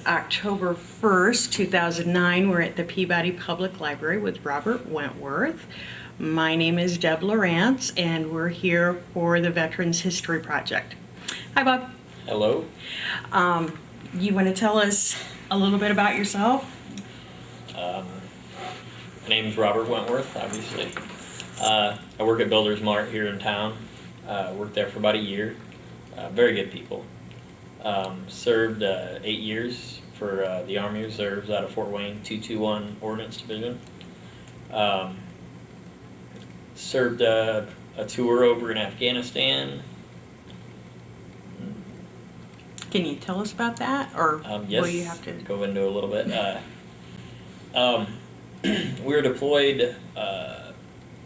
October 1st, 2009. We're at the Peabody Public Library with Robert Wentworth. My name is Deb Lawrence, and we're here for the Veterans History Project. Hi, Bob. Hello. You want to tell us a little bit about yourself? My name's Robert Wentworth, obviously. I work at Builders Mart here in town. Worked there for about a year. Very good people. Served 8 years for the Army Reserves out of Fort Wayne, 221 Ordnance Division. Served a tour over in Afghanistan. Can you tell us about that, or Yes, will you have to go into a little bit. We were deployed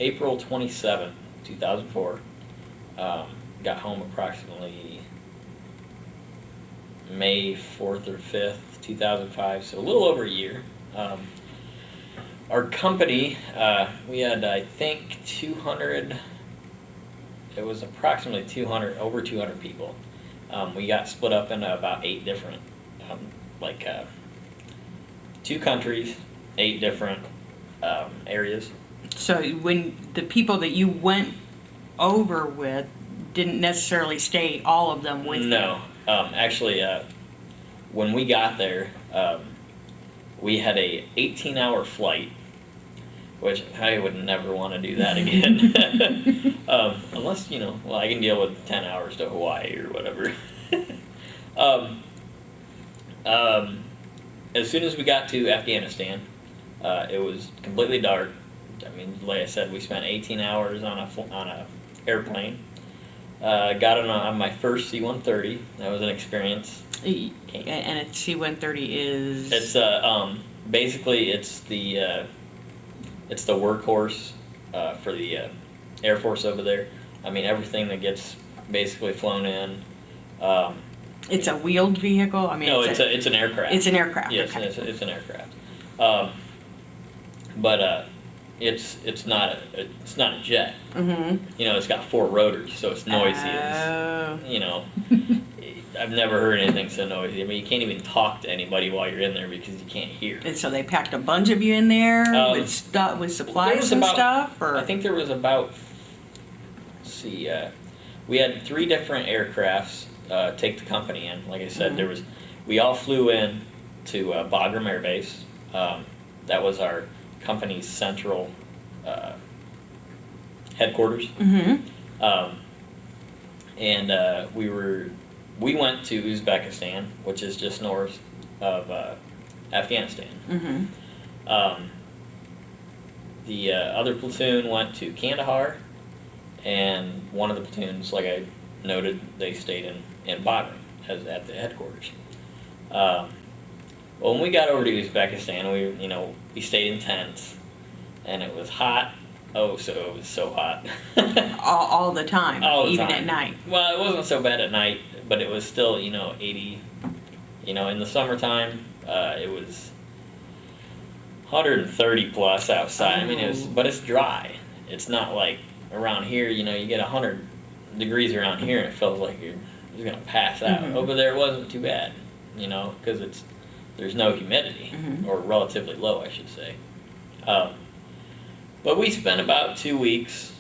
April 27, 2004. Got home approximately May 4th or 5th, 2005, so a little over a year. Our company, we had, I think, 200, it was approximately 200, over 200 people. We got split up into about 8 different, 2 countries, 8 different areas. So when the people that you went over with didn't necessarily stay, all of them with you? No. Actually, when we got there, we had a 18-hour flight, which I would never want to do that again. Unless, well, I can deal with 10 hours to Hawaii or whatever. As soon as we got to Afghanistan, it was completely dark. I mean, like I said, we spent 18 hours on a airplane. Got on my first C-130. That was an experience. And a C-130 is? It's basically it's the workhorse for the Air Force over there. I mean, everything that gets basically flown in. It's a wheeled vehicle. I mean, no, it's an aircraft. It's an aircraft. Yes, okay. it's an aircraft. But it's not a jet. Mm-hmm. It's got 4 rotors, so it's noisy. I've never heard anything so noisy. I mean, you can't even talk to anybody while you're in there because you can't hear. And so they packed a bunch of you in there with supplies and stuff? Or? I think there was about, we had 3 different aircrafts take the company in. Like I said, Mm-hmm. we all flew in to Bagram Air Base. That was our company's central headquarters. Mm-hmm. And we went to Uzbekistan, which is just north of Afghanistan. Mm-hmm. The other platoon went to Kandahar, and one of the platoons, like I noted, they stayed in Bagram at the headquarters. Well, when we got over to Uzbekistan, we stayed in tents, and it was hot. It was so hot. all the time, even at night. Well, it wasn't so bad at night, but it was still, 80. In the summertime, it was 130 plus outside. I mean, but it's dry. It's not like around here, you get 100 degrees around here, and it feels like you're just gonna pass out. Mm-hmm. Over there, it wasn't too bad, because there's no humidity, mm-hmm. or relatively low, I should say. But we spent about 2 weeks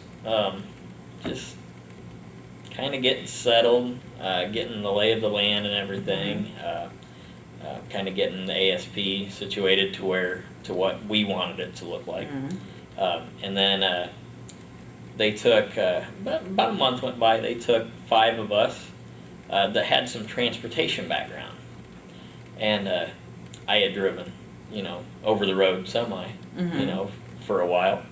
just kind of getting settled, getting the lay of the land and everything, kind of getting the ASP situated to what we wanted it to look like. Mm-hmm. And then they took, about a month went by, they took 5 of us that had some transportation background. And I had driven, over the road semi, Mm-hmm. For a while.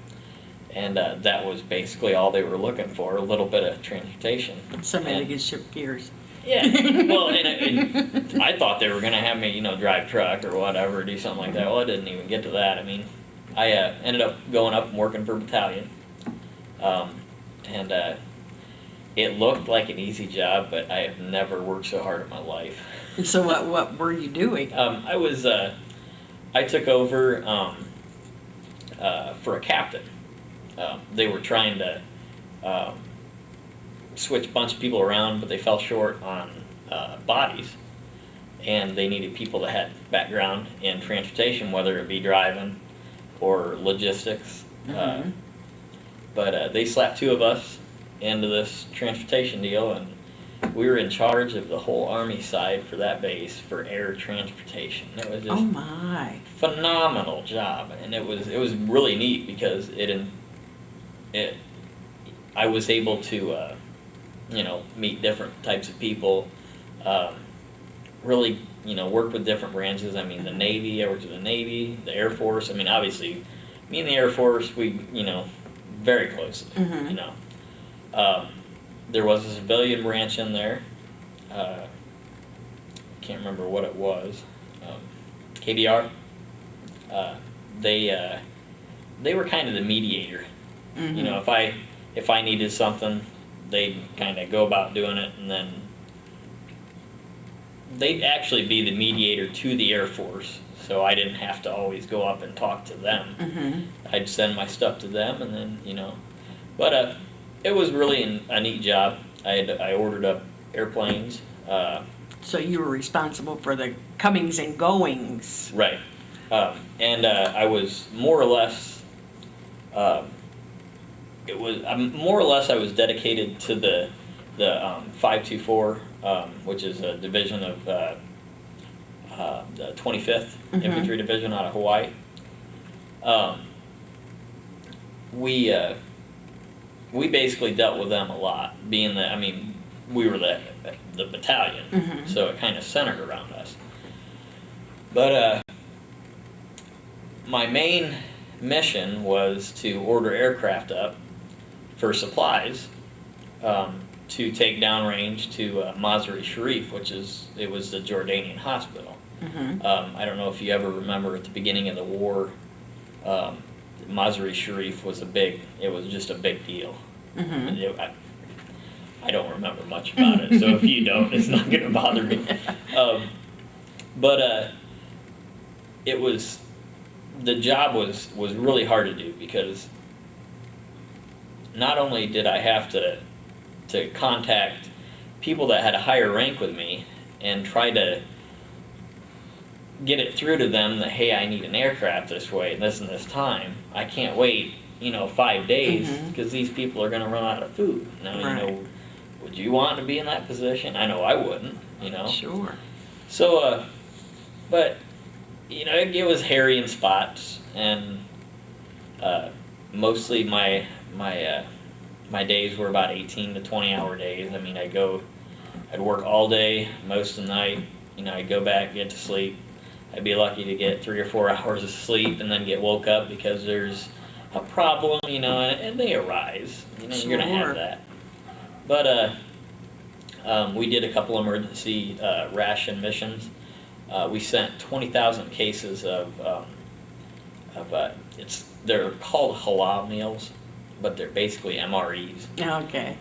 And that was basically all they were looking for, a little bit of transportation. Somebody that could shift gears. Yeah, well, and I thought they were going to have me, drive truck or whatever, do something like that. Well, I didn't even get to that. I mean, I ended up going up and working for a battalion. And it looked like an easy job, but I have never worked so hard in my life. So what were you doing? I took over for a captain. They were trying to switch a bunch of people around, but they fell short on bodies. and they needed people that had background in transportation, whether it be driving or logistics. Mhm. But they slapped 2 of us into this transportation deal, and we were in charge of the whole Army side for that base for air transportation. It was Oh just my. phenomenal job, and it was really neat because I was able to meet different types of people, really work with different branches. I mean, the Navy, I worked with the Navy, the Air Force. I mean, obviously, me and the Air Force, we very closely. Mhm. There was a civilian branch in there. Can't remember what it was. KBR. They were kind of the mediator. Mhm. If I needed something, they'd kind of go about doing it, and then they'd actually be the mediator to the Air Force. So I didn't have to always go up and talk to them. Mhm. I'd send my stuff to them, and then. But it was really a neat job. I ordered up airplanes. So you were responsible for the comings and goings. Right. And I was more or less. More or less I was dedicated to the 524, which is a division of the 25th Mhm. Infantry Division out of Hawaii. We basically dealt with them a lot, being that we were the battalion, Mhm. so it kind of centered around us. But my main mission was to order aircraft up for supplies, to take downrange to Mazar-i Sharif, which was the Jordanian hospital. Mhm. I don't know if you ever remember at the beginning of the war, Mazar-i Sharif was just a big deal. Mhm. I don't remember much about it, so if you don't, it's not going to bother me. But the job was really hard to do because not only did I have to contact people that had a higher rank with me and try to get it through to them that, hey, I need an aircraft this way, this and this time. I can't wait, 5 days Mhm. because these people are going to run out of food. Now, Right. would you want to be in that position? I know I wouldn't, Sure. So, but, it was hairy in spots, and mostly my days were about 18 to 20-hour days. I mean, I'd work all day, most of the night, I'd go back, get to sleep. I'd be lucky to get 3 or 4 hours of sleep and then get woke up because there's a problem, and they arise. You're going to Sure. have that. But we did a couple emergency ration missions. We sent 20,000 cases of they're called halal meals, but they're basically MREs. Okay.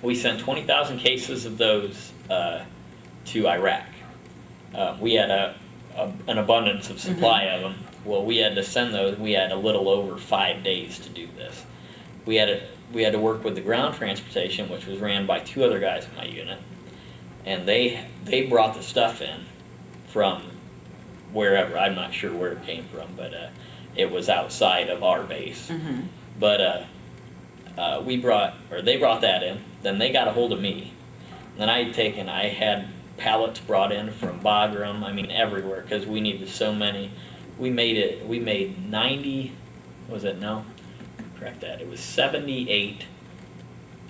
We sent 20,000 cases of those to Iraq. We had an abundance of supply of them. Well, we had to send those. We had a little over 5 days to do this. We had to work with the ground transportation, which was ran by 2 other guys in my unit, and they brought the stuff in from wherever. I'm not sure where it came from, but it was outside of our base. Mhm. But they brought that in. Then they got a hold of me. Then I had pallets brought in from Bagram, everywhere, because we needed so many. We made 90, was it, no? Correct that. It was 78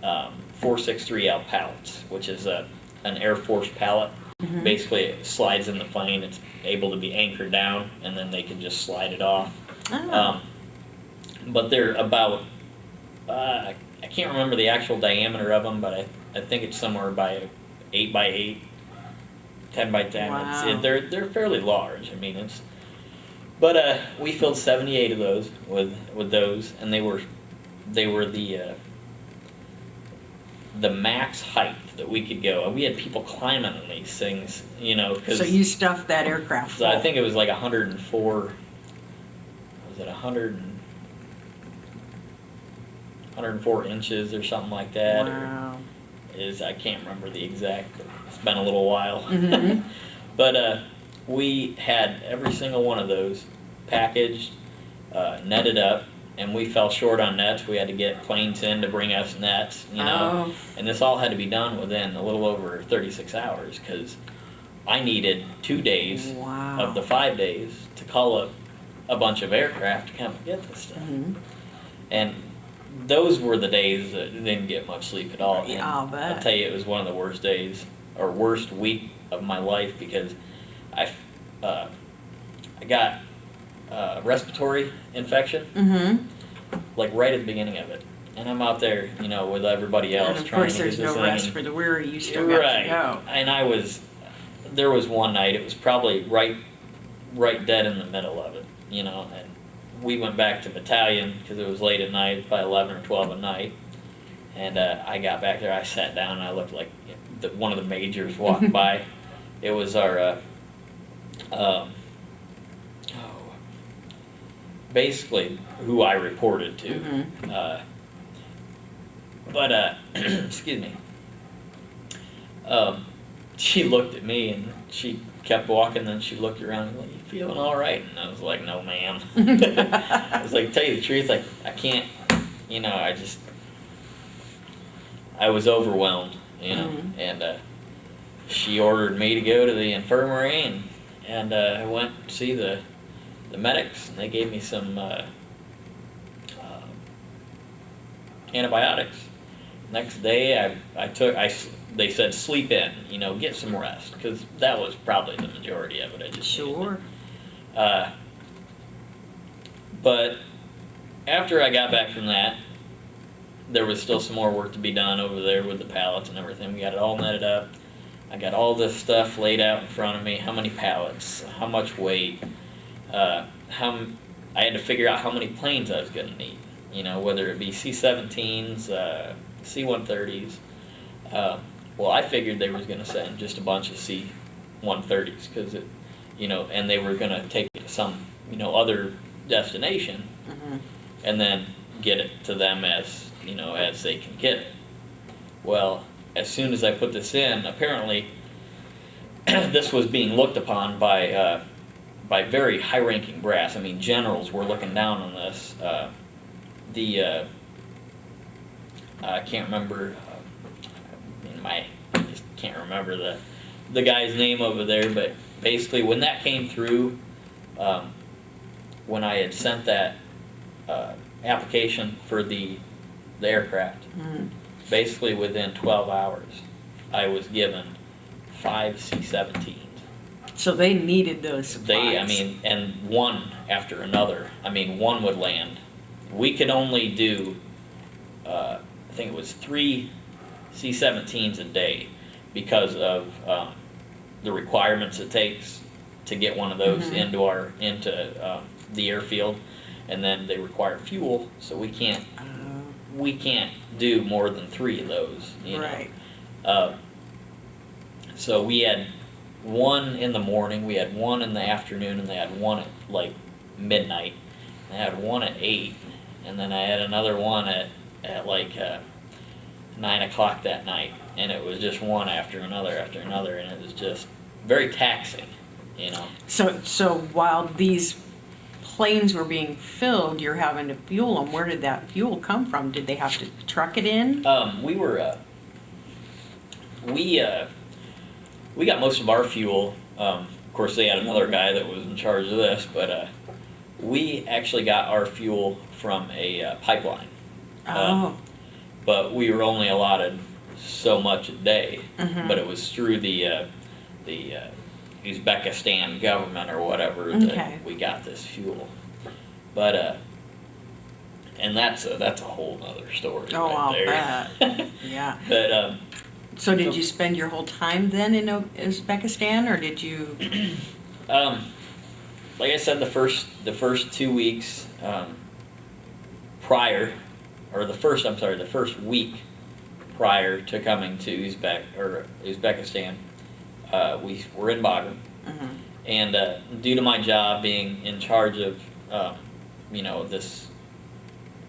463L pallets, which is an Air Force pallet. Mhm. Basically, it slides in the plane. It's able to be anchored down, and then they can just slide it off. Oh. But they're about, I can't remember the actual diameter of them, but I think it's somewhere by 8 by 8, 10 by 10. Wow. They're fairly large. But we filled 78 of those with those, and they were the max height that we could go. And we had people climbing on these things, So you stuffed that aircraft full. I think it was like 104. Was it 104 inches or something like that? Wow. I can't remember the exact. It's been a little while. Mhm. But we had every single one of those packaged, netted up, and we fell short on nets. We had to get planes in to bring us nets, you know. Oh. And this all had to be done within a little over 36 hours because I needed 2 days Wow. of the 5 days to call up a bunch of aircraft to come and get this stuff. Mhm. And those were the days that didn't get much sleep at all. Yeah, And I'll bet. I'll tell you, it was one of the worst days or worst week of my life because I got respiratory infection, like right at the beginning of it. And I'm out there, you know, with everybody else And of trying course, to get there's this no thing. rest And- for the weary. You still got right. to go. And there was one night, it was probably right dead in the middle of it, you know, and we went back to battalion because it was late at night, probably 11 or 12 at night. And I got back there, I sat down, and I looked like one of the majors walked by. It was our, basically who I reported to. Excuse me. She looked at me and she kept walking, then she looked around and like, "You feeling all right?" And I was like, "No, ma'am." I was like, "Tell you the truth, I can't, you know, I was overwhelmed, you know." And she ordered me to go to the infirmary, and I went to see the medics, and they gave me some antibiotics. Next day, they said sleep in, you know, get some rest, because that was probably the majority of it. I just Sure. But after I got back from that, there was still some more work to be done over there with the pallets and everything. We got it all netted up. I got all this stuff laid out in front of me. How many pallets? How much weight? I had to figure out how many planes I was going to need. You know, whether it be C-17s, C-130s. Well, I figured they was going to send just a bunch of C-130s because you know, and they were going to take it to some, you know, other destination, and then get it to them as, you know, as they can get it. Well, as soon as I put this in, apparently this was being looked upon by very high-ranking brass. I mean, generals were looking down on this. I can't remember. I just can't remember the guy's name over there. But basically, when that came through, when I had sent that application for the aircraft, basically within 12 hours, I was given 5 C-17s. So they needed those supplies. And one after another. I mean, one would land. We could only do, I think it was 3 C-17s a day because of the requirements it takes to get one of those into the airfield, and then they require fuel, so we can't do more than 3 of those. You know? So we had one in the morning, we had one in the afternoon, and they had one at like midnight. They had one at 8, and then I had another one at like 9 o'clock that night, and it was just one after another, and it was just very taxing, you know. So while these planes were being filled, you're having to fuel them. Where did that fuel come from? Did they have to truck it in? We got most of our fuel. Of course, they had another guy that was in charge of this, but we actually got our fuel from a pipeline. But we were only allotted so much a day. But it was through the Uzbekistan government or whatever that we got this fuel. But and that's a whole other story. Oh, right I'll there. bet. Yeah. But so did you spend your whole time then in Uzbekistan, or did you? Like I said, the first 2 weeks prior, or the first week prior to coming to Uzbekistan, we were in Bagram, and due to my job being in charge of, you know, this,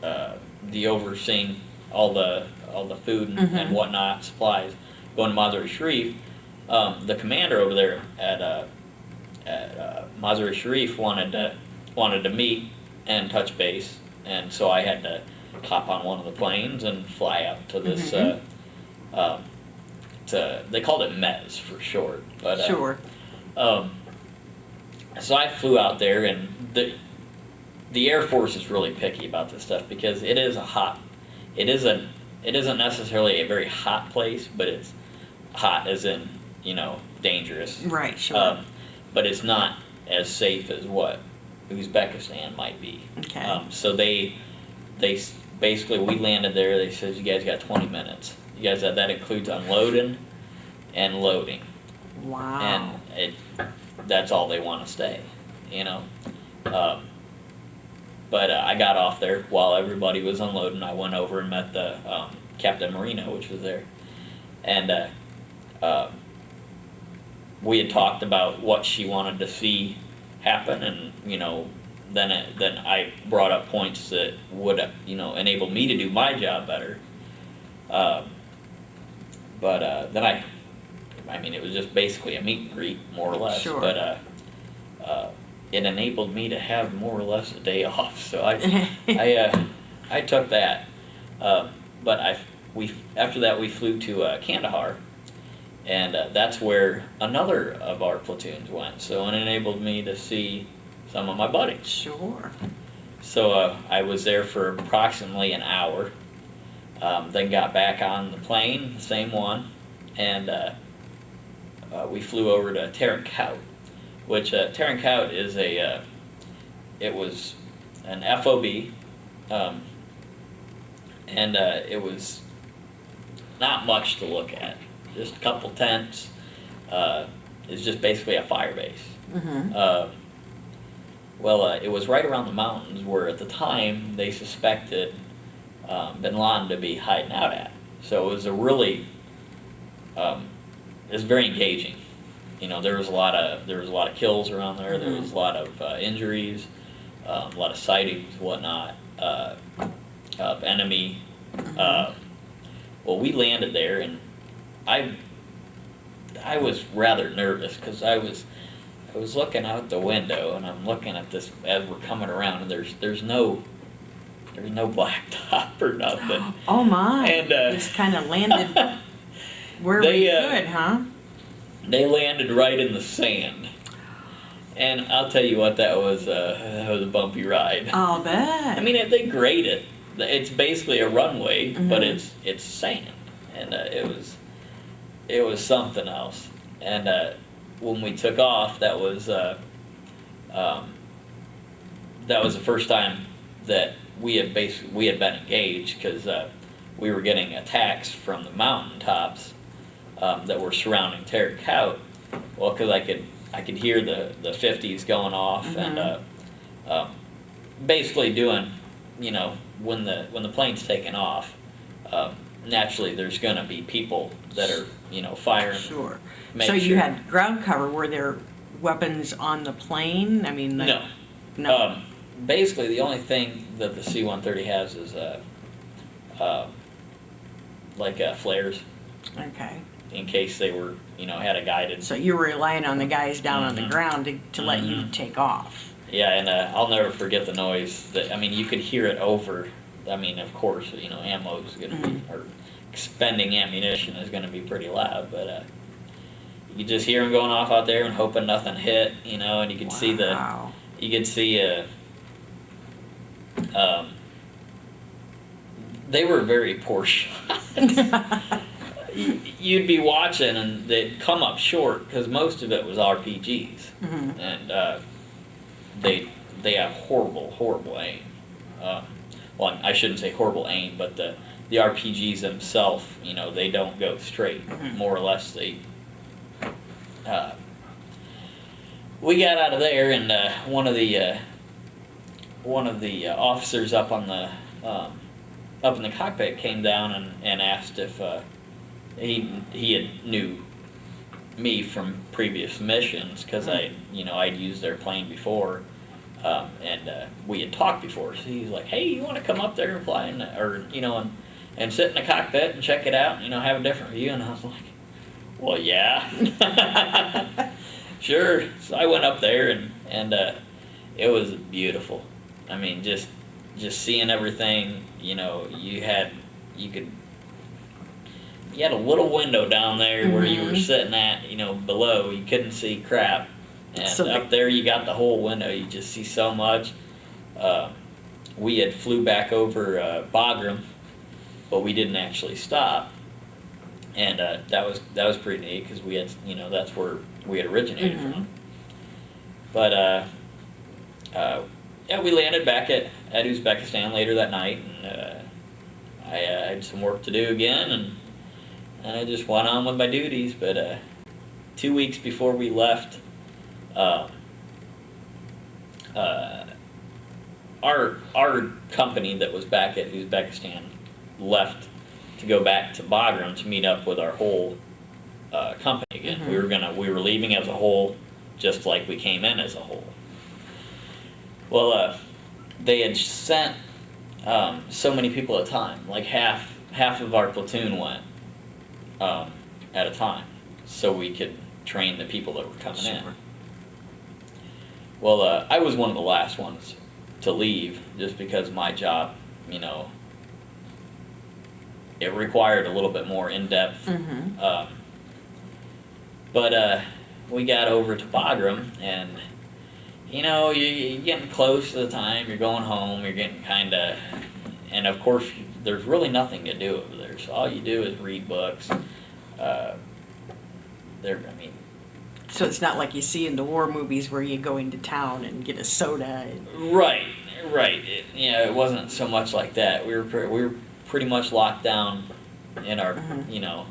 the overseeing all the food and whatnot, supplies, going to Mazar-e Sharif, the commander over there at Mazar-e Sharif wanted to meet and touch base, and so I had to hop on one of the planes and fly out to this. They called it MES for short, but Sure. So I flew out there, and the Air Force is really picky about this stuff because it isn't necessarily a very hot place, but it's hot as in, dangerous. Right, sure. But it's not as safe as what Uzbekistan might be. Okay. So they basically, we landed there, they said, you guys got 20 minutes. You guys, that includes unloading and loading. Wow. And that's all they want to stay, But I got off there while everybody was unloading. I went over and met the Captain Marino, which was there. And we had talked about what she wanted to see happen, and, then I brought up points that would, enable me to do my job better. But then it was just basically a meet and greet, more or less. Sure. But it enabled me to have more or less a day off, so I took that. But after that we flew to Kandahar, and that's where another of our platoons went. So it enabled me to see some of my buddies. Sure. So I was there for approximately an hour. Then got back on the plane, the same one, and we flew over to Terrorism, which Terrorism is it was an FOB, and it was not much to look at, just a couple tents. It's just basically a fire base. Mm-hmm. It was right around the mountains where at the time they suspected Bin Laden to be hiding out at. So it was it was very engaging. There was a lot of kills around there. Mm-hmm. There was a lot of injuries, a lot of sightings, whatnot, of enemy. Mm-hmm. We landed there, and I was rather nervous because I was looking out the window, and I'm looking at this as we're coming around, and there's no blacktop or nothing. Oh my! And just kind of landed where we could, huh? They landed right in the sand, and I'll tell you what, that was a bumpy ride. I'll bet. They grade it. It's basically a runway, Mm-hmm. but it's sand, and it was something else. And when we took off, that was the first time that we had been engaged, because we were getting attacks from the mountaintops that were surrounding Terrorism. Well, because I could hear the 50s going off. Mm-hmm. And basically doing, when the plane's taking off, naturally there's going to be people that are firing. Sure. So you had ground cover. Were there weapons on the plane? No. Basically, the only thing that the C-130 has is flares, Okay. in case they were, had a guided. So you were relying on the guys down on the Mm-hmm. ground to let you take off. Yeah, and I'll never forget the noise. You could hear it over. Of course, ammo is going to be, or expending ammunition is going to be pretty loud, but you could just hear them going off out there and hoping nothing hit, and you could see they were very poor shots. You'd be watching and they'd come up short because most of it was RPGs, Mm-hmm. and they have horrible aim. I shouldn't say horrible aim, but the RPGs themselves, they don't go straight. Mm-hmm. More or less, we got out of there, and one of the officers up in the cockpit came down and asked if he had knew me from previous missions, because I'd used their plane before, and we had talked before. So he's like, "Hey, you want to come up there and fly and sit in the cockpit and check it out, have a different view?" And I was like, Well, yeah. Sure. So I went up there and it was beautiful. I mean, just seeing everything. You know, you had a little window down there where you were sitting at. You know, below you couldn't see crap, and So up there you got the whole window. You just see so much. We had flew back over Bagram, but we didn't actually stop, and that was pretty neat because we had, you know, that's where we had originated from. But yeah, we landed back at Uzbekistan later that night, and I had some work to do again, and I just went on with my duties. But 2 weeks before we left, our company that was back at Uzbekistan left to go back to Bagram to meet up with our whole company again. We were leaving as a whole, just like we came in as a whole. Well, they had sent so many people at a time, like half of our platoon went at a time, so we could train the people that were coming in. Well, I was one of the last ones to leave, just because my job, you know, it required a little bit more in-depth. But we got over to Bagram, and you know, you're getting close to the time, you're going home, you're getting kind of, and of course, there's really nothing to do over there, so all you do is read books. So it's not like you see in the war movies where you go into town and get a soda. And... Right. It wasn't so much like that. We were pretty much locked down in our, you know,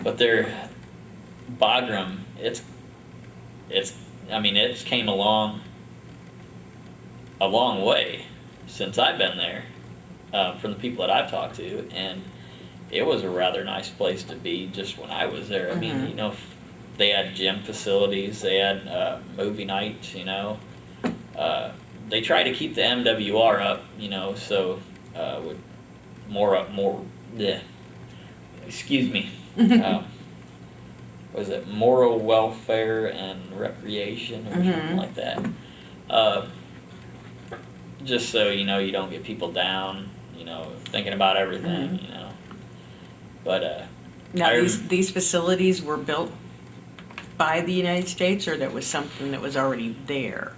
but Bagram, it's came a long way since I've been there, from the people that I've talked to, and it was a rather nice place to be just when I was there. I mean, you know, they had gym facilities, they had movie nights, you know. They try to keep the MWR up, you know, so with was it moral welfare and recreation or something like that? Just so, you know, you don't get people down, you know, thinking about everything, you know. But now these facilities were built by the United States, or that was something that was already there?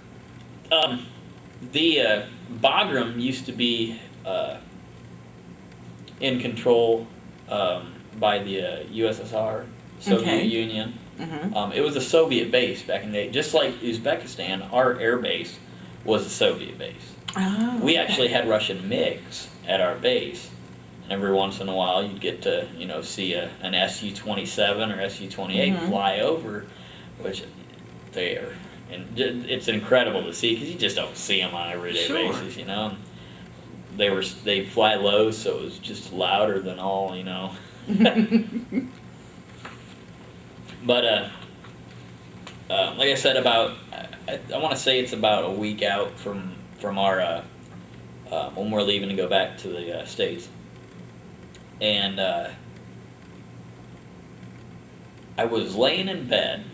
The Bagram used to be in control by the USSR, Soviet Union. It was a Soviet base back in the day. Just like Uzbekistan, our air base was a Soviet base. Oh, we actually had Russian MiGs at our base, and every once in a while you'd get to, you know, see an Su-27 or Su-28 fly over, which they are, and it's incredible to see because you just don't see them on an everyday basis, you know. They fly low, so it was just louder than all, you know. But like I said, I want to say it's about a week out from our when we're leaving to go back to the States, and I was laying in bed,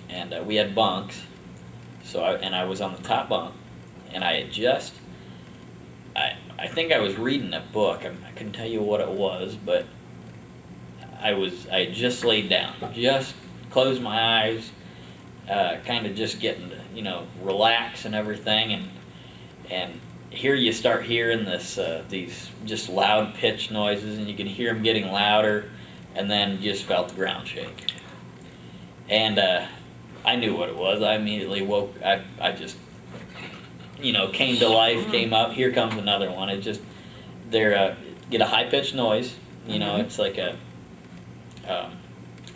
and we had bunks, so I was on the top bunk, and I had just I think I was reading a book. I couldn't tell you what it was, but I had just laid down, just closed my eyes, kind of just getting to, you know, relax and everything, and here you start hearing these just loud pitch noises, and you can hear them getting louder, and then you just felt the ground shake, and I knew what it was. I immediately woke. I just, you know, came to life, came up. Here comes another one. It just get a high pitched noise. You know, it's like I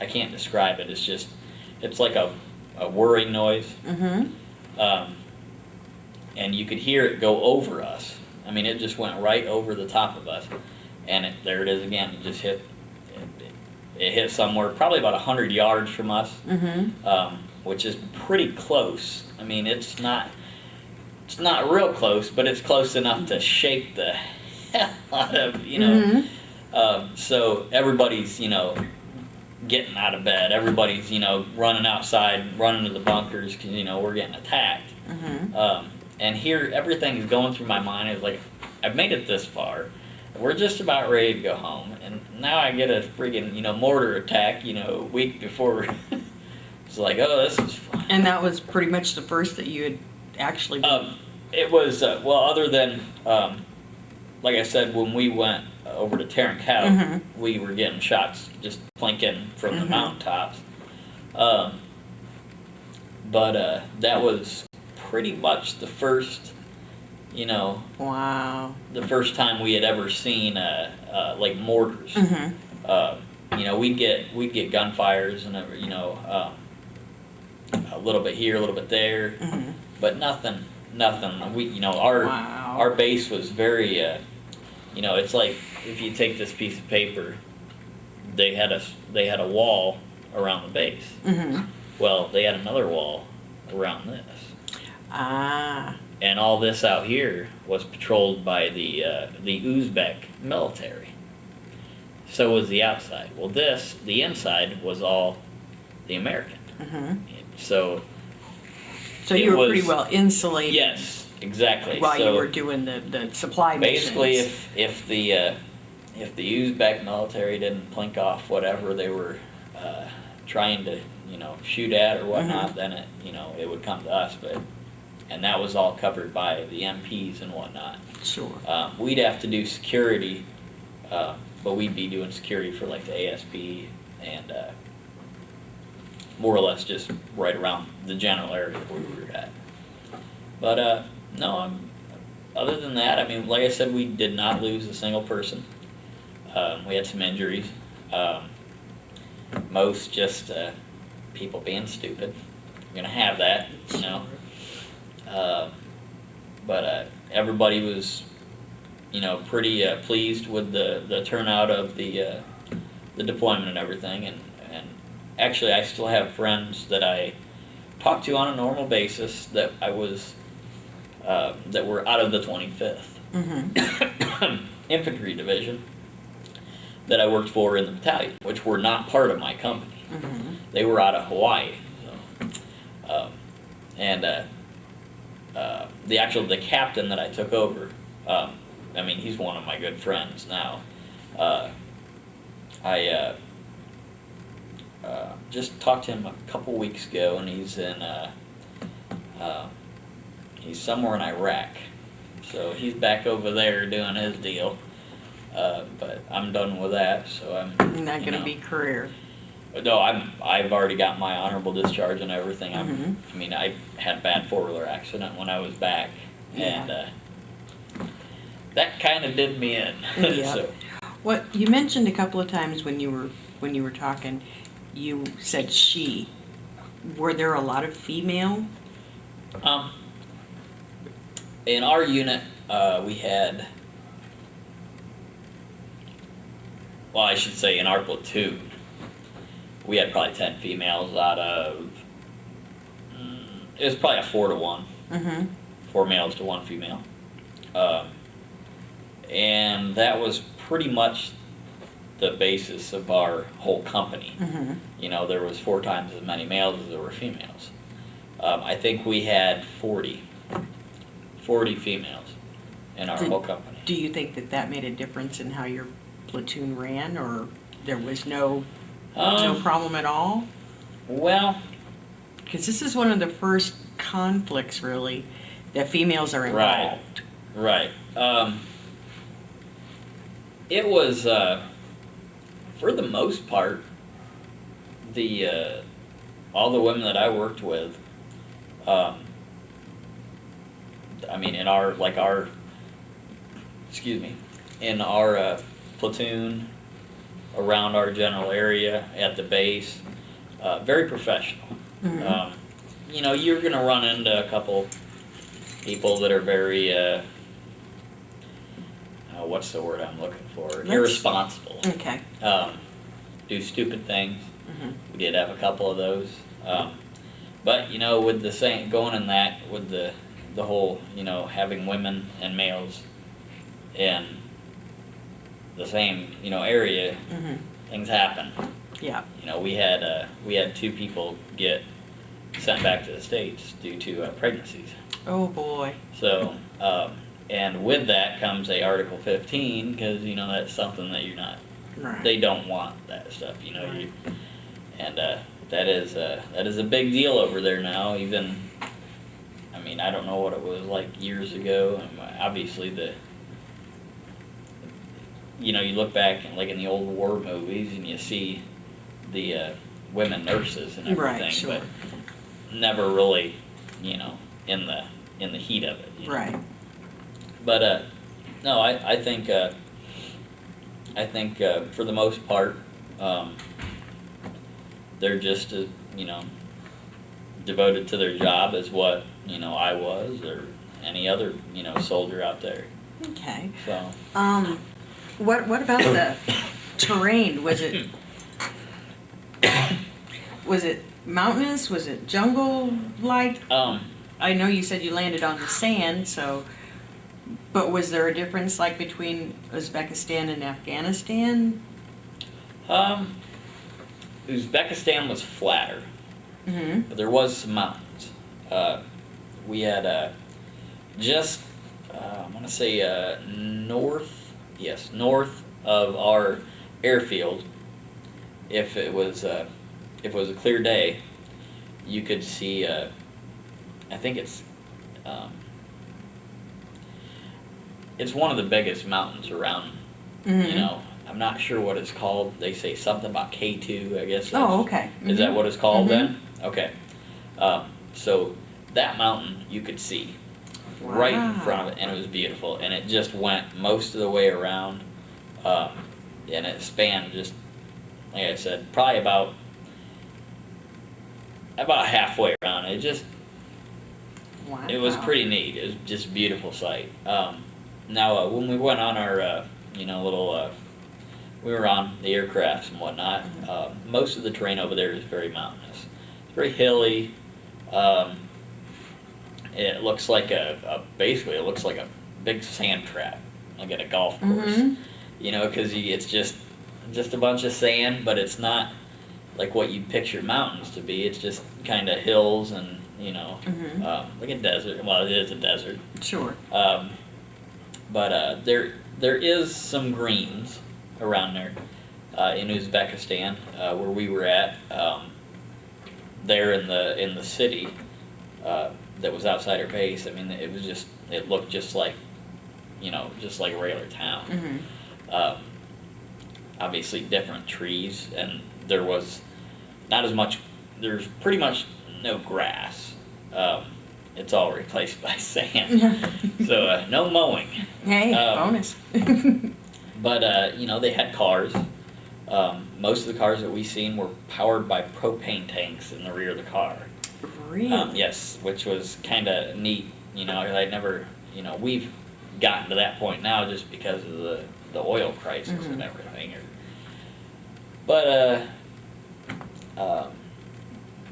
can't describe it. It's like a whirring noise. And you could hear it go over us. I mean, it just went right over the top of us, and there it is again. It just hit. It hit somewhere probably about 100 yards from us, which is pretty close. I mean, it's not real close, but it's close enough to shake the hell out of, you know. So everybody's, you know, getting out of bed. Everybody's, running outside, running to the bunkers because, we're getting attacked. And here, everything is going through my mind. It's like, I've made it this far. We're just about ready to go home. And now I get a friggin', mortar attack, a week before. It's like, oh, this is fun. And that was pretty much the first that you had actually been. It was, other than, like I said, when we went over to Terran Cow, we were getting shots just plinking from the mountaintops. But that was pretty much the first, Wow. the first time we had ever seen like mortars. We'd get gunfires and a little bit here, a little bit there, but nothing. We our base was very it's like if you take this piece of paper, they had a wall around the base. Well, they had another wall around this. And all this out here was patrolled by the Uzbek military. So was the outside. Well, the inside was all the American. So you were pretty well insulated. Yes, exactly. While you were doing the supply basically, missions. if the Uzbek military didn't plink off whatever they were trying to shoot at or whatnot, then it would come to us. And that was all covered by the MPs and whatnot. Sure. We'd have to do security, but we'd be doing security for like the ASP and more or less just right around the general area where we were at. But no, other than that, I mean, like I said, we did not lose a single person. We had some injuries. Most just people being stupid. You're gonna have that, But everybody was, pretty pleased with the turnout of the deployment and everything. And actually, I still have friends that I talk to on a normal basis that I was that were out of the 25th Infantry Division that I worked for in the battalion, which were not part of my company. They were out of Hawaii. So, the captain that I took over, he's one of my good friends now. I just talked to him a couple weeks ago, and he's somewhere in Iraq. So he's back over there doing his deal. But I'm done with that, so I'm not going to be career. No, I've already got my honorable discharge and everything. I had a bad 4-wheeler accident when I was back, and that kind of did me in. Yeah. So. What you mentioned a couple of times when you were talking, you said she. Were there a lot of female? In our unit, we had. Well, I should say in our platoon, we had probably 10 females out of. It was probably a 4-to-1. 4 males to 1 female. And that was pretty much the basis of our whole company. There was 4 times as many males as there were females. I think we had 40 females in our whole company. Do you think that made a difference in how your platoon ran, or there was no problem at all? Well, because this is one of the first conflicts, really, that females are involved. Right. It was, for the most part, all the women that I worked with, in our platoon, around our general area, at the base, very professional. You're going to run into a couple people that are very, what's the word I'm looking for? Irresponsible. Okay. Do stupid things. We did have a couple of those. But, with the same, going in that, with the whole, having women and males in the same, area, things happen. Yeah. You know, we had 2 people get sent back to the States due to pregnancies. Oh boy. So, and with that comes a Article 15, because, you know, that's something that you're not, Right. they don't want that stuff, you know. Right. And that is a big deal over there now. Even, I mean, I don't know what it was like years ago. Obviously, you know, you look back and like in the old war movies, and you see the women nurses and everything, Right, sure. but never really, you know, in the heat of it. You know? Right. But no, I think for the most part, they're just you know, devoted to their job as what, you know, I was, or any other, you know, soldier out there. Okay. So What about the terrain? Was it mountainous? Was it jungle-like? I know you said you landed on the sand, so, but was there a difference like between Uzbekistan and Afghanistan? Uzbekistan was flatter, Mm-hmm. but there was some mountains. We had just I want to say north of our airfield. If it was a clear day, you could see. I think it's one of the biggest mountains around. Mm-hmm. You know, I'm not sure what it's called. They say something about K2, I guess. Oh, okay. Mm-hmm. Is that what it's called Mm-hmm. then? Okay. So that mountain you could see right in front of it, and it was beautiful. And it just went most of the way around, and it spanned just, like I said, probably about halfway around. It just, Wow. it was pretty neat. It was just a beautiful sight. Now, when we went on our, you know, little, we were on the aircrafts and whatnot, most of the terrain over there is very mountainous. It's very hilly. It looks like basically it looks like a big sand trap, like at a golf course. Mm-hmm. You know, because it's just a bunch of sand, but it's not like what you'd picture mountains to be. It's just kind of hills and, you know, Mm-hmm. like a desert. Well, it is a desert. Sure. But there is some greens around there in Uzbekistan where we were at. There in the city that was outside our base. I mean, it looked just like, you know, just like a regular town. Mm-hmm. Obviously different trees, and there was not as much. There's pretty much no grass. It's all replaced by sand. So no mowing. Hey, bonus. But you know, they had cars. Most of the cars that we seen were powered by propane tanks in the rear of the car. Really? Yes, which was kind of neat. You know, I never. You know, we've gotten to that point now just because of the oil crisis and everything. But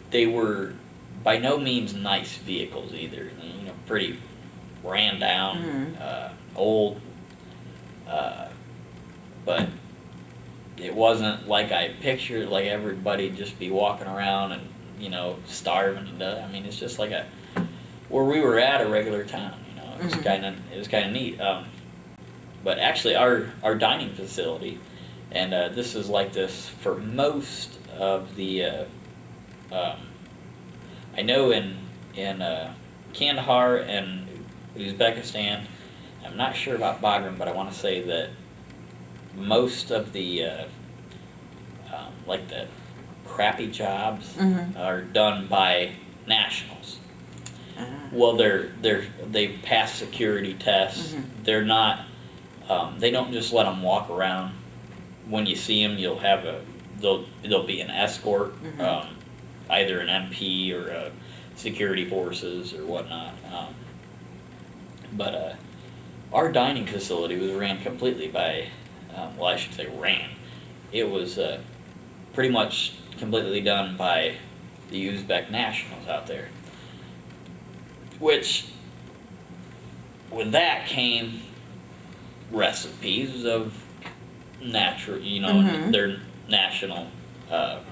they were by no means nice vehicles either. You know, pretty ran down, old. But it wasn't like I pictured, like everybody just be walking around and, you know, starving to death. I mean, it's just like where we were at, a regular town. You know, it was kind of neat. But actually, our dining facility, and this is like this for most of the. I know in Kandahar and Uzbekistan, I'm not sure about Bagram, but I want to say that most of the like the crappy jobs are done by nationals. Well, they pass security tests. They're not. They don't just let them walk around. When you see them, there'll be an escort, either an MP or security forces or whatnot. But our dining facility was ran completely by. Well, I should say ran. It was pretty much completely done by the Uzbek nationals out there. Which, with that came recipes of natural, you know, their national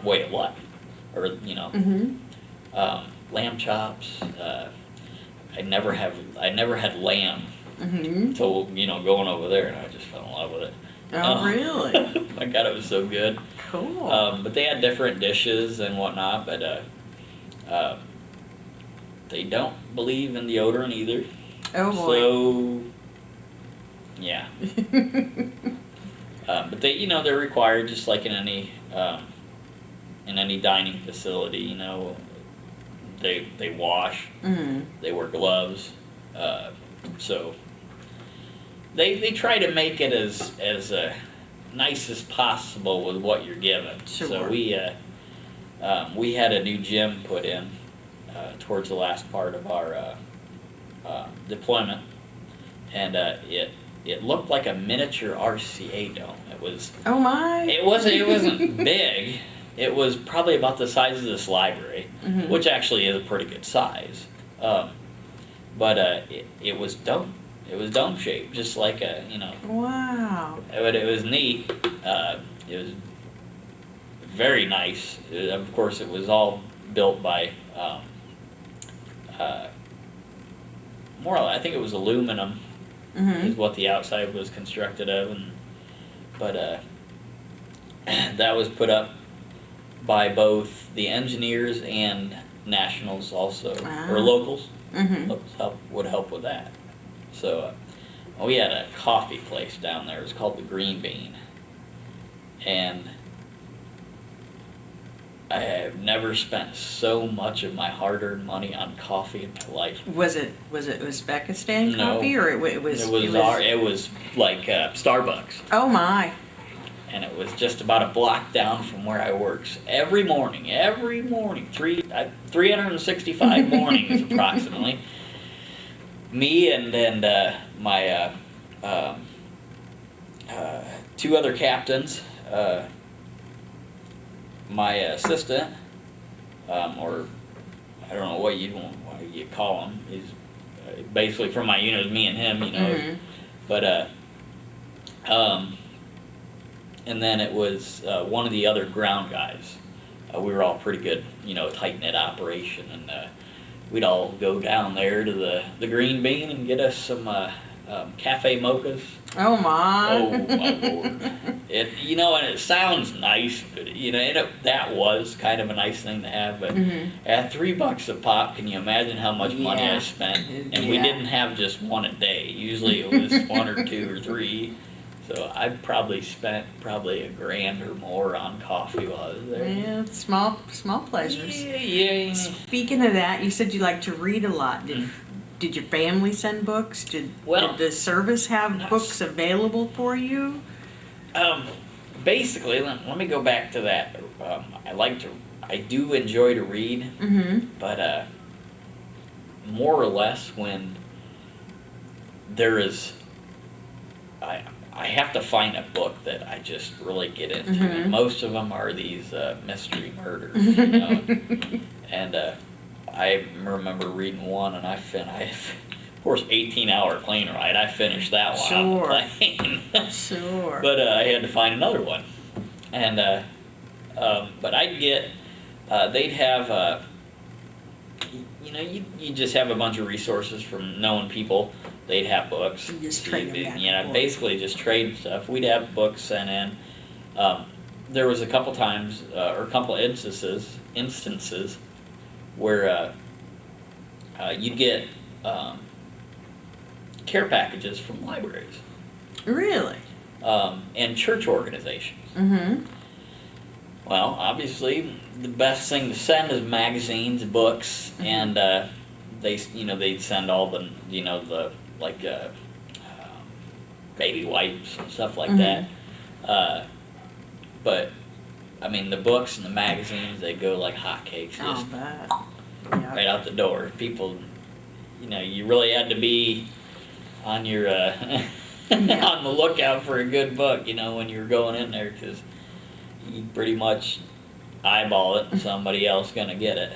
way of life, or Mm-hmm. lamb chops. I never had lamb Mm-hmm. until going over there, and I just fell in love with it. Oh, really? My God, it was so good. Cool. But they had different dishes and whatnot, but they don't believe in deodorant either. Oh, boy. So, yeah. But they're required, just like in any dining facility. They wash, Mm-hmm. they wear gloves, so they try to make it as nice as possible with what you're given. Sure. So we had a new gym put in towards the last part of our deployment, and it looked like a miniature RCA dome. Oh, my. It wasn't big. It was probably about the size of this library, Mm-hmm. which actually is a pretty good size. But it was dome. It was dome shaped, just like Wow. But it was neat. It was very nice. Of course, it was all built by more. I think it was aluminum Mm-hmm. is what the outside was constructed of, but that was put up by both the engineers and nationals also, or locals. Mm-hmm. Locals would help with that. So we had a coffee place down there. It was called the Green Bean, and I have never spent so much of my hard-earned money on coffee in my life. Was it Uzbekistan No. coffee, or it was? It was like Starbucks. Oh, my. And it was just about a block down from where I work. So every morning, 365 mornings approximately, me and my two other captains, my assistant, or I don't know what you call him. He's basically from my unit, me and him, Mm-hmm. But and then it was one of the other ground guys. We were all pretty good, tight-knit operation, and we'd all go down there to the Green Bean and get us some cafe mochas. Oh, my. Oh my Lord! And it sounds nice, but that was kind of a nice thing to have. But Mm-hmm. at $3 a pop, can you imagine how much money I Yeah. spent? And we Yeah. didn't have just one a day. Usually it was one or two or three. So I probably spent $1,000 or more on coffee while I was there. Yeah, small pleasures. Yeah. Speaking of that, you said you like to read a lot. Did your family send books? Did the service have books available for you? Basically, let me go back to that. I do enjoy to read, Mm-hmm. but more or less when there is, I have to find a book that I just really get into. Mm-hmm. And most of them are these mystery murders, and I remember reading one, and of course, 18-hour plane ride. I finished that one on the plane. Sure. But I had to find another one, and but I'd get they'd have you just have a bunch of resources from known people. They'd have books. You just trade them back and forth. Basically just trade stuff. We'd have books sent in. There was a couple times or a couple instances where you'd get care packages from libraries. Really? And church organizations. Mm-hmm. Well, obviously, the best thing to send is magazines, books, and they'd send all the baby wipes and stuff like that. But I mean, the books and the magazines, they go like hotcakes, just Yeah. right out the door. People, you really had to be on your on the lookout for a good book, when you were going in there, because you pretty much eyeball it and somebody else gonna get it.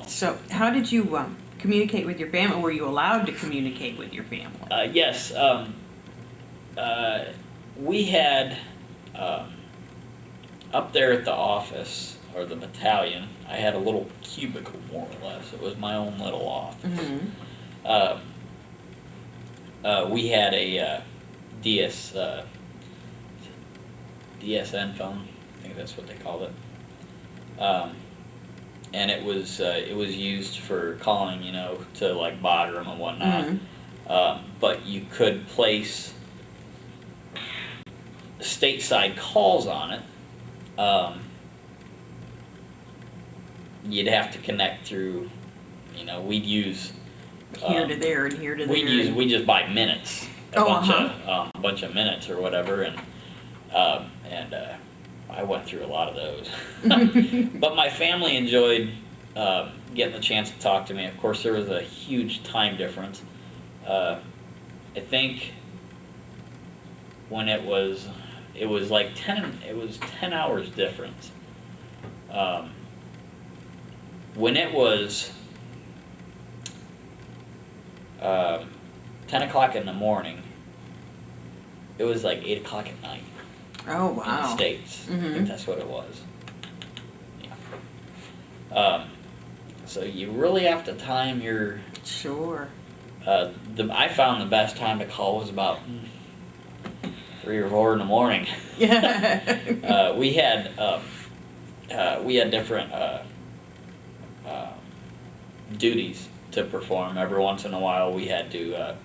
So how did you communicate with your family? Were you allowed to communicate with your family? Yes, we had up there at the office, or the battalion, I had a little cubicle, more or less. It was my own little office. We had a DSN phone, I think that's what they called it. And it was used for calling, to like Bodrum and whatnot. But you could place stateside calls on it. You'd have to connect through, we'd use Here to there and here to there. we just buy minutes, a bunch of minutes or whatever, and I went through a lot of those. But my family enjoyed getting the chance to talk to me. Of course, there was a huge time difference. I think when it was like 10 hours difference. When it was 10 o'clock in the morning, it was like 8 o'clock at night. Oh, In the wow. States. I think that's what it was. Yeah. So you really have to time your... Sure. I found the best time to call was about 3 or 4 in the morning. Yeah. We had different duties to perform. Every once in a while, we had to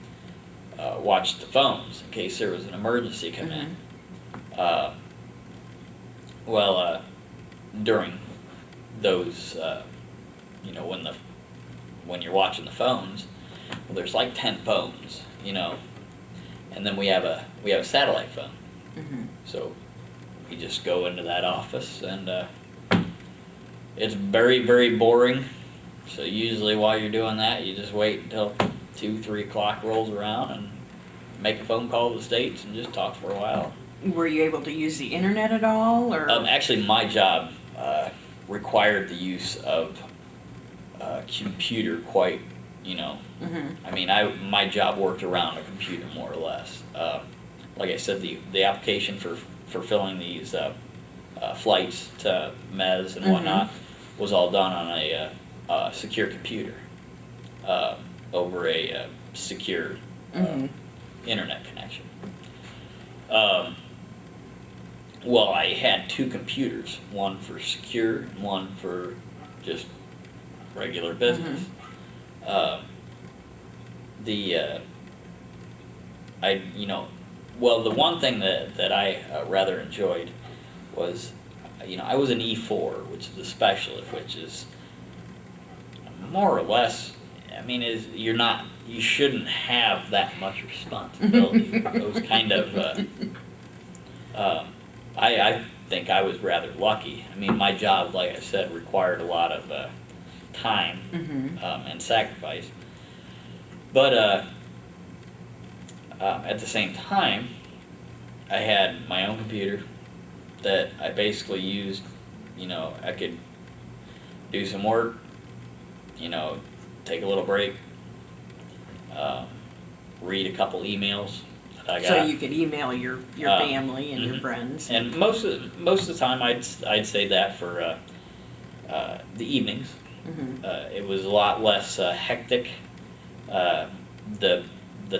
watch the phones in case there was an emergency come in. During those, when you're watching the phones, there's like 10 phones, and then we have a satellite phone. So we just go into that office, and it's very, very boring. So usually while you're doing that, you just wait until 2-3 o'clock rolls around and make a phone call to the States and just talk for a while. Were you able to use the internet at all, or? Actually, my job required the use of computer quite, I mean, my job worked around a computer more or less. Like I said, the application for filling these flights to MES and whatnot was all done on a secure computer over a secure internet connection. Well, I had 2 computers, one for secure and one for just regular business. The one thing that I rather enjoyed was, I was an E4, which is a specialist, which is more or less, you shouldn't have that much responsibility. It was kind of, I think I was rather lucky. I mean, my job, like I said, required a lot of time and sacrifice. But at the same time, I had my own computer that I basically used, I could do some work, take a little break, read a couple emails that I got. So you could email your family and your friends. And most of the time, I'd say that for the evenings. It was a lot less hectic. The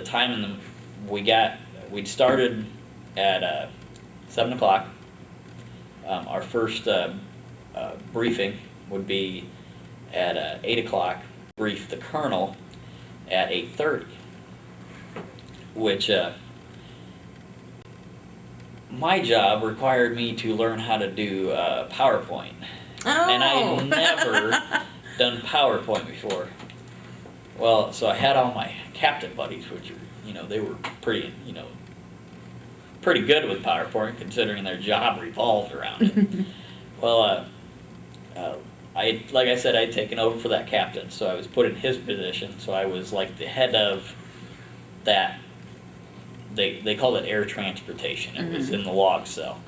time we'd started at 7 o'clock. Our first briefing would be at 8 o'clock. Brief the colonel at 8:30, which my job required me to learn how to do PowerPoint. And I'd never done PowerPoint before. Well, so I had all my captain buddies, which are, they were pretty good with PowerPoint, considering their job revolved around it. Well, like I said, I'd taken over for that captain, so I was put in his position. So I was like the head of that. They called it air transportation. It was in the log cell.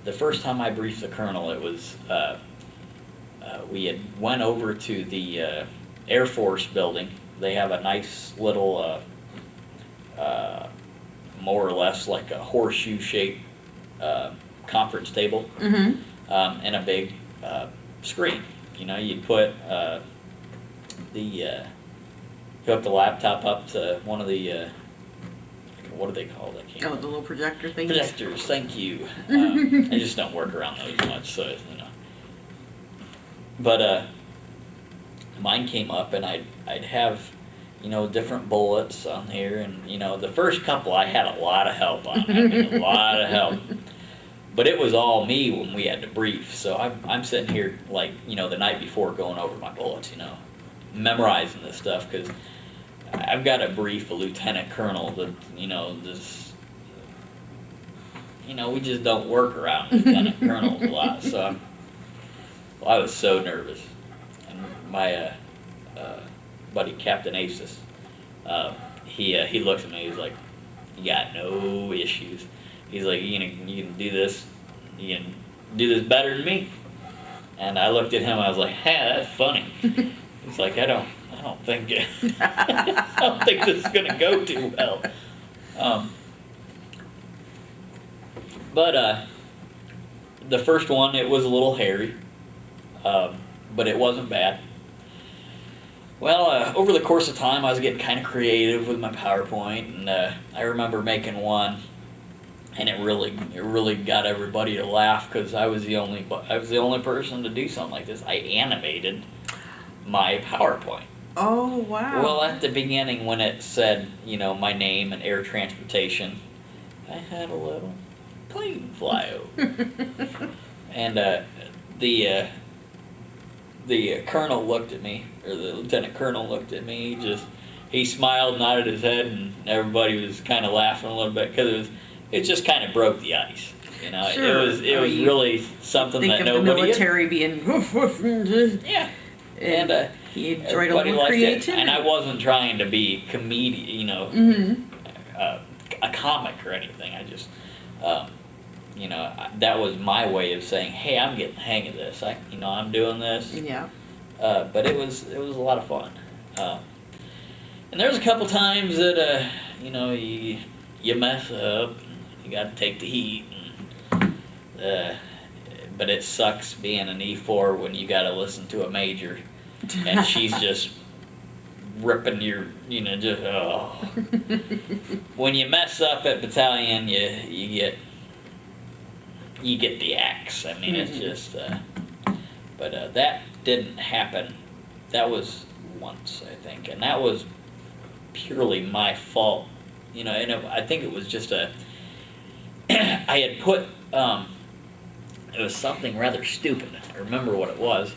The first time I briefed the colonel, it was we had went over to the Air Force building. They have a nice little more or less like a horseshoe-shaped conference table, and a big screen. You know, you'd put hook the laptop up to one of the what are they called? I can't Oh, remember. the little projector thing. Projectors. Thank you. I just don't work around those much, so you know. But mine came up, and I'd have, you know, different bullets on here, and you know, the first couple I had a lot of help on. I mean, a lot of help. But it was all me when we had to brief. So I'm sitting here like, you know, the night before going over my bullets, you know, memorizing this stuff because I've got to brief a lieutenant colonel that, you know, this, you know, we just don't work around lieutenant colonels a lot. So I was so nervous. And my buddy Captain Aces, he looks at me. He's like, "You got no issues." He's like, you can do this. You can do this better than me." And I looked at him. I was like, "Hey, that's funny." He's like, I don't think I don't think this is gonna go too well. But the first one, it was a little hairy, but it wasn't bad. Well, over the course of time, I was getting kind of creative with my PowerPoint, and I remember making one. And it really got everybody to laugh because I was the only person to do something like this. I animated my PowerPoint. Oh, wow. Well, at the beginning when it said, you know, my name and air transportation, I had a little plane fly over. And the colonel looked at me, or the lieutenant colonel looked at me. He smiled, nodded his head, and everybody was kind of laughing a little bit because it just kind of broke the ice, you know. Sure. It was really something that nobody. Think of the military being woof woof. Yeah. And he enjoyed a everybody little liked creativity. it, and I wasn't trying to be comedian, you know, a comic or anything. I just, you know, that was my way of saying, "Hey, I'm getting the hang of this. I'm doing this." Yeah. But it was a lot of fun. And there was a couple times that you know, you mess up. You got to take the heat, but it sucks being an E4 when you got to listen to a major, and she's just ripping your, you know, just When you mess up at battalion, you get the axe. I mean, it's just. But that didn't happen. That was once, I think, and that was purely my fault. You know, and I think it was just I had put, it was something rather stupid. I remember what it was.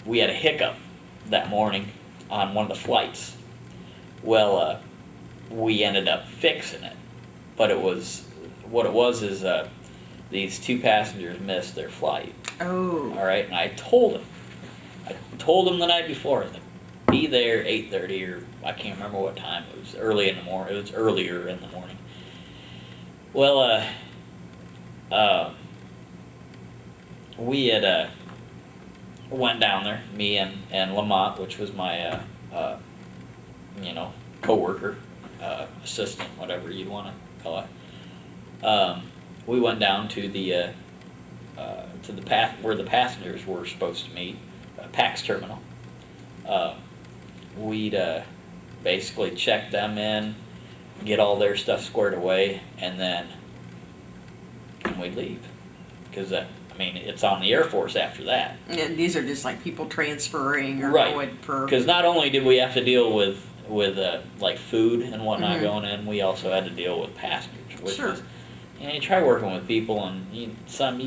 We had a hiccup that morning on one of the flights. Well, we ended up fixing it. But what it was is these two passengers missed their flight. Oh. All right, and I told them the night before, be there 8:30, or I can't remember what time. It was early in the morning. It was earlier in the morning. Well, we had went down there, me and Lamont, which was my you know, coworker, assistant, whatever you'd want to call it. We went down to the where the passengers were supposed to meet, PAX terminal. We'd basically check them in, get all their stuff squared away, and then we'd leave. Because, I mean, it's on the Air Force after that. And these are just like people transferring or Right. going for... Because not only did we have to deal with like food and whatnot going in, we also had to deal with passengers. Which Sure. was, you know, you try working with people, and you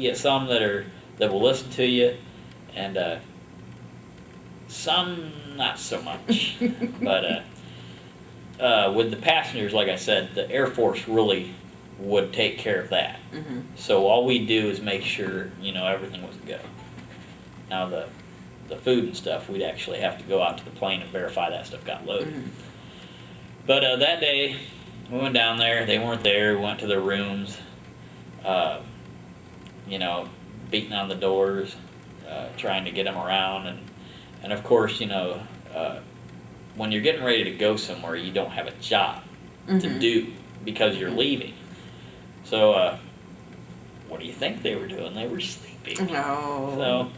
get some that will listen to you, and some not so much. But with the passengers, like I said, the Air Force really would take care of that. So all we do is make sure, you know, everything was good. Now the food and stuff, we'd actually have to go out to the plane and verify that stuff got loaded. But that day, we went down there. They weren't there. We went to their rooms. You know, beating on the doors, trying to get them around, and of course, you know, when you're getting ready to go somewhere, you don't have a job. to do because you're leaving. So, what do you think they were doing? They were sleeping. Oh. So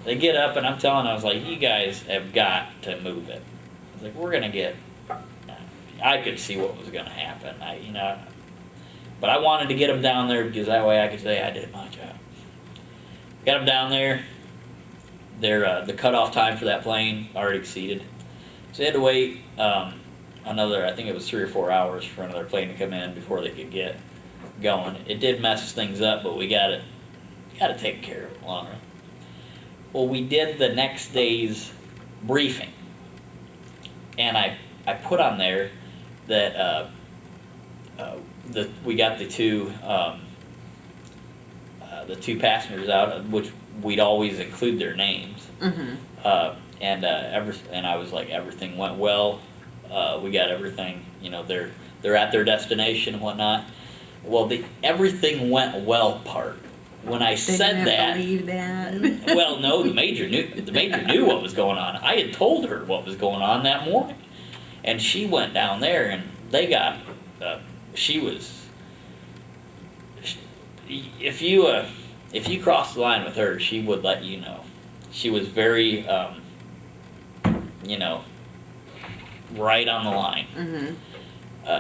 they get up, and I'm telling them, I was like, you guys have got to move it. I was like, we're going to get, I could see what was going to happen. But I wanted to get them down there because that way I could say I did my job. Got them down there. The cutoff time for that plane already exceeded. So they had to wait another, I think it was 3 or 4 hours for another plane to come in before they could get going. It did mess things up, but we got to take care of it long run. Well, we did the next day's briefing, and I put on there that we got the two passengers out, which we'd always include their names. And I was like, everything went well. We got everything. They're at their destination and whatnot. Well, the everything went well part. When I said that, believe that. well, no, the major knew what was going on. I had told her what was going on that morning, and she went down there, and they got. She was. If you crossed the line with her, she would let you know. She was very, right on the line.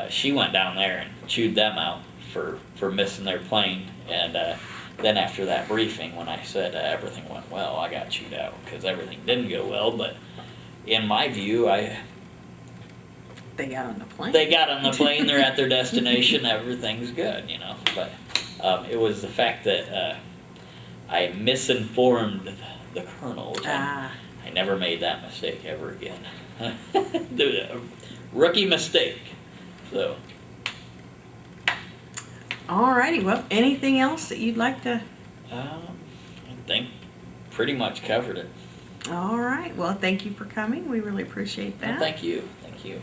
She went down there and chewed them out for missing their plane, and then after that briefing, when I said everything went well, I got chewed out because everything didn't go well. But in my view, They got on the plane. they got on the plane, they're at their destination, everything's good, But it was the fact that I misinformed the colonel. I never made that mistake ever again. Rookie mistake. So. Alrighty, well, anything else that you'd like to? I think pretty much covered it. All right, well, thank you for coming. We really appreciate that. Well, thank you. Thank you.